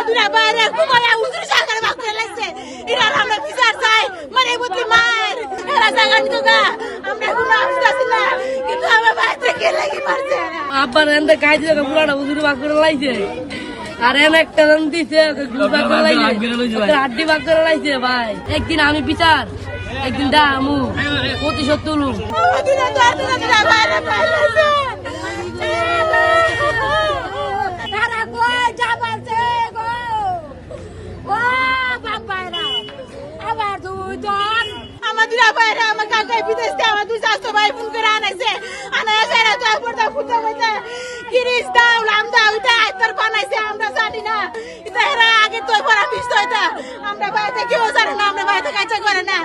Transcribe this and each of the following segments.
দুরা বাইরে ঘুমায়া উজুর সরকারে বাক করে লাগছে এরা আমরা বিচার চাই মানে বুদ্ধি মার এরা জায়গা নিতো গা আমরা কোনো আফসোস না কিন্তু আমার বাইরে কে লাগি মারছে আব্বার এন্ড কাজ দিয়ে পুরাটা উজুর বাক করে লাইছে আর এন একটা দান দিছে গুল বাক করে লাইছে হাড্ডি বাক করে লাইছে ভাই একদিন আমি বিচার একদিন দামু প্রতিশোধ তুলু দুরা দুরা বাইরে পাইছে তারা কই যাবাছে গো ও বাবারা আবার দুজন আমাদের বাইরে আমার কাকাই বিদেশ থেকে আমার দুই শাস্ত্র ভাই ফোন করে আনাইছে আনাইছে এরা তো পড়তে ফুটে গেছে কিরিস দাও লাম দাও এটা আইতার বানাইছে আমরা জানি না এটা এরা আগে তো পড়া মিস হইতা আমরা বাইরে কেউ জানে না আমরা বাইরে কাজ করে না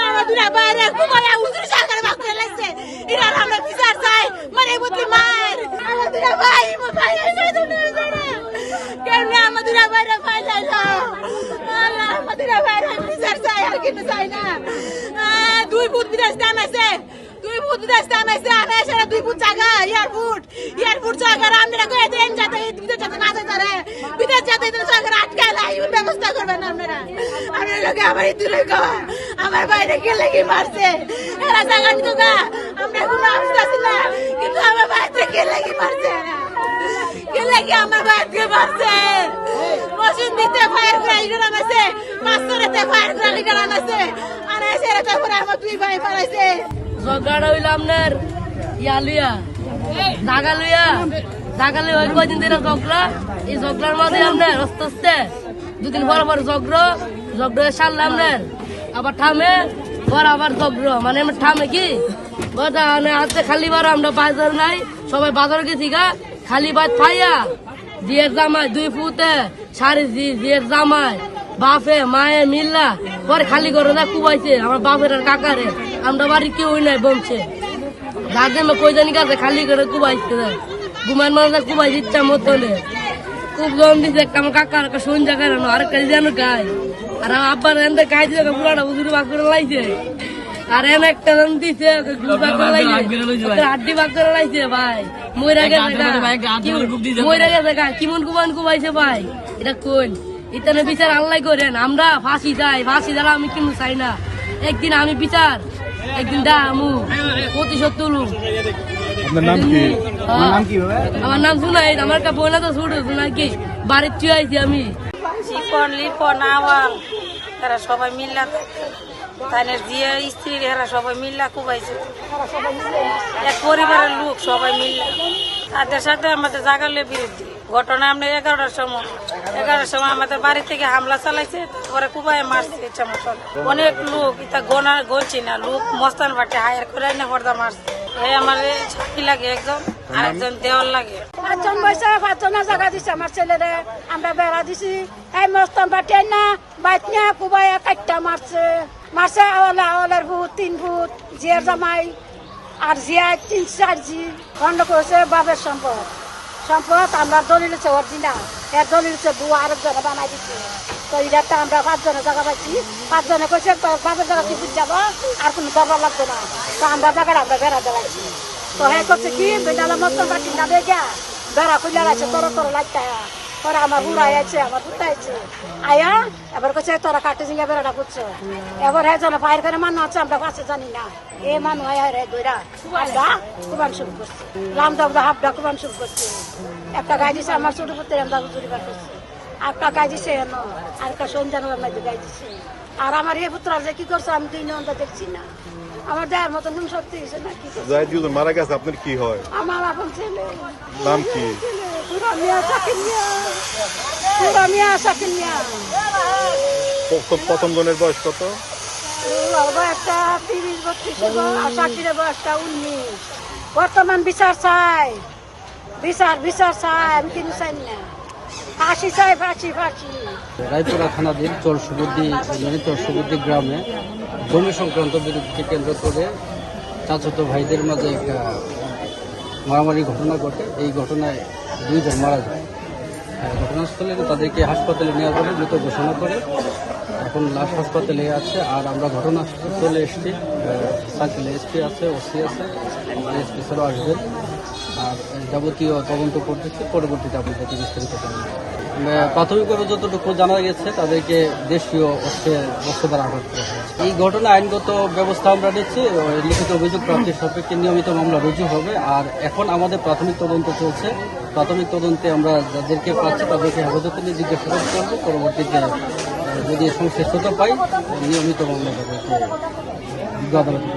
আমার দুরা বাইরে ঘুমায়া উজুর সরকারে বাক করে লাগছে এরা আমরা বিচার চাই মানে বুদ্ধি মার আমার দুরা ভাই এসে দুনিয়া জানে কেন আমাদের বাইরে ফাইলাইলো আল্লাহ আমাদের বাইরে বিচার চাই আর কিছু চাই না দুই ফুট বিদেশ দান আছে দুই ফুট বিদেশ দান আছে আনাইছে দুই ফুট জায়গা এয়ারপোর্ট জায়গা আমরা কই দেন যাতে বিদেশ যাতে না যায় রে বিদেশ যাতে জায়গা আটকায় লাই ব্যবস্থা করবেন আপনারা আমরা লোকে আমার ইতুলে গো আমার বাইরে কে লাগি মারছে এরা জায়গা নিতো গা আমরা কোনো আফসোস না কিন্তু আমার বাইরে কে লাগি মারছে কে লাগি আমার বাইরে মারছে মশিন দিতে ফায়ার করে ইডান আছে মাস্টারেতে ফায়ার করে ইডান আছে আর এসে রে পরে আমার দুই ভাই পালাইছে জগাড়া হইলাম নের ইয়ালিয়া দাগালে ওই কদিন ধরে জগরা এই জগরার মধ্যে আপনার আস্তে আস্তে দুদিন পর জগর সারলাম নের আবার থামে পর আবার জগর মানে থামে কি হাতে খালি বার আমরা বাজার নাই সবাই বাজার গেছি গা খালি বাদ পাইয়া জিয়ের জামাই দুই ফুটে সাড়ে জিয়ের জামাই বাপে মায়ে মিল্লা পরে খালি করে না কুবাইছে আমার বাপের আর কাকারে আমরা বাড়ি কেউ নাই বমছে গার্জেন কই জানি কাছে খালি করে কুবাইছে ঘুমান মানুষ কুবাই ইচ্ছা মতনে খুব জম দিছে একটা আমার কাকার একটা শুন জায়গা আরেকটা যেন গাই আর আমার আব্বার এনতে গাই দিয়ে পুরাটা উজুর বাক করে লাইছে আর এন একটা দান দিছে গুল বাক করে লাইছে হাড্ডি বাক করে লাইছে ভাই মইরা গেছে গা কিমন কুবান কুবাইছে ভাই এটা কোন ইতানে বিচার আল্লাহ করেন আমরা ফাঁসি যাই ফাঁসি দ্বারা আমি কিন্তু চাই না একদিন আমি বিচার একদিন দামু প্রতিশোধ তুলু আপনার নাম কি আমার নাম শুনাই আমার একটা বোনা তো ছোট শোনা কি বাড়ির চুয়ে আইছি আমি চিকন লিপন আওয়াল এরা সবাই মিল্লা তাইনের জিয়া স্ত্রী এরা সবাই মিল্লা কুবাইছে এক পরিবারের লোক সবাই মিল্লা তাদের সাথে আমাদের জাগালের বিরুদ্ধে ঘটনা আমরা 11টার সময় আমাদের বাড়ি থেকে হামলা চালাইছে পরে কুবাই মারছে ইচ্ছা মতন অনেক লোক এটা গনছি না লোক মস্তান বাটে হায়ার করে না পর্দা মারছে এই আমার ছাকি লাগে একজন আরেকজন দেওয়াল লাগে 5জন বয়সে 5জনের জায়গা দিছে আমার ছেলেরে আমরা বেড়া দিছি এই মস্তান বাটে না বাইক নিয়ে কুবাই কাটটা মারছে আওয়ালের ভূত 3 ভূত জিয়ার জামাই আর জিয়া 3-4 জি খন্ড করেছে বাবের সম্পদ আমরা দলিল হচ্ছে অরিজিনাল এর দলিল হচ্ছে বুয়া আরেকজনে বানাই দিচ্ছে তো এটা আমরা 5জনের জায়গা পাইছি 5জনে কইছে বাবের জায়গা তুই বুঝ যাবো আর কোনো দরকার লাগবে না তো আমরা জায়গাটা আমরা বেড়া দেওয়াইছি তো হ্যাঁ করছে কি বেড়ালা মতন বাটি না বেগা বেড়া খুলে রাখছে তোর লাগতে পরে আমার বুড়াই আছে আমার বুড়া আছে আয়া এবার কইছে তোরা কাটে জিঙ্গা বেড়াটা করছো এবার হ্যাঁ জন ফায়ার করে মানুষ আছে আমরা কাছে জানি না এ মানুষ আয়া রে দইরা আমরা কুবান শুরু করছি লামদা হাফডা কুবান শুরু করছি একটা গাই দিছে আমার ছোট পুত্র আমরা চুরি করছি একটা গাই দিছে আর একটা সন্ধ্যার মধ্যে গাই দিছে আর আমার এই পুত্র যে কি করছে আমি 2 ঘন্টা দেখছি না আমার দেয়ার মতন তুমি সত্যি হয়েছে না কি জাহিদুল মারা গেছে আপনার কি হয় আমার আপন ছেলে নাম কি প্রথম জনের বয়স কত একটা 30-32 আর শাকিরের বয়সটা 19 বর্তমান বিচার চাই বিচার চাই আমি কিন্তু চাই না ফাঁসি চাই ফাঁসি রায়পুরা থানাধীন চরসুবুদ্দি গ্রামে জমি সংক্রান্ত বিরোধকে কেন্দ্র করে চাচাতো ভাইদের মাঝে একটা মারামারি ঘটনা ঘটে। এই ঘটনায় 2 জন মারা যায়। ঘটনাস্থলে তাদেরকে হাসপাতালে নেওয়া বলে মৃত ঘোষণা করে এখন লাশ হাসপাতালে আছে। আর আমরা ঘটনাস্থলে এসেছি, সার্কেলে এসপি আছে, ওসি আছে, এসপি স্যারও আসবেন। আর যাবতীয় তদন্ত করতেছি, পরবর্তীতে আপনাদেরকে বিস্তারিত জানাবো। প্রাথমিকভাবে যতটুকু জানা গেছে তাদেরকে দেশীয় অস্ত্র দ্বারা আঘাত করা হয়েছে। এই ঘটনা আইনগত ব্যবস্থা আমরা নিচ্ছি, লিখিত অভিযোগ প্রাপ্তির সাপেক্ষে নিয়মিত মামলা রুজু হবে। আর এখন আমাদের প্রাথমিক তদন্ত চলছে। প্রাথমিক তদন্তে আমরা যাদেরকে পাচ্ছি তাদেরকে হেফাজতে নিয়ে জিজ্ঞাসাবাদ করবো। পরবর্তীতে যদি সংশ্লিষ্টতা পাই নিয়মিত মামলা তাদেরকে আদালতে